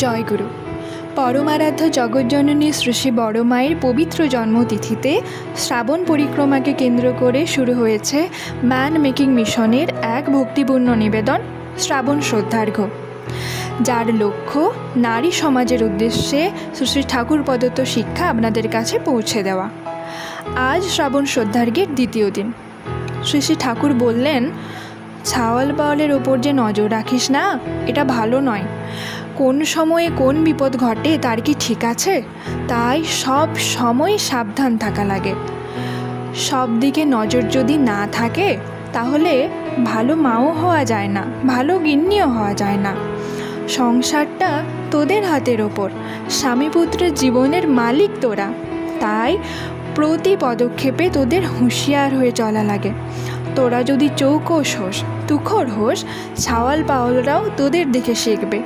জয়গুরু। পরমারাধ্য জগজ্জননী শ্রী শ্রী বড় মায়ের পবিত্র জন্মতিথিতে শ্রাবণ পরিক্রমাকে কেন্দ্র করে শুরু হয়েছে ম্যান মেকিং মিশনের এক ভক্তিপূর্ণ নিবেদন শ্রাবণ শ্রদ্ধার্ঘ্য, যার লক্ষ্য নারী সমাজের উদ্দেশ্যে শ্রী শ্রী ঠাকুর প্রদত্ত শিক্ষা আপনাদের কাছে পৌঁছে দেওয়া। আজ শ্রাবণ শ্রদ্ধার্ঘ্যের দ্বিতীয় দিন। শ্রী শ্রী ঠাকুর বললেন, ছাওয়াল পাওয়ালের ওপর যে নজর রাখিস না, এটা ভালো নয়। কোন সময়ে কোন বিপদ ঘটে তার কি ঠিক আছে? তাই সব সময় সাবধান থাকা লাগে। সব দিকে নজর যদি না থাকে তাহলে ভালো মাও হওয়া যায় না, ভালো গিন্নিও হওয়া যায় না। সংসারটা তোদের হাতের ওপর, স্বামী পুত্রের জীবনের মালিক তোরা। তাই প্রতি পদক্ষেপে তোদের হুঁশিয়ার হয়ে চলা লাগে। তোরা যদি চৌকস হোস, তুখর হোস, ছাওয়াল পাওয়ালরাও তোদের দেখে শিখবে।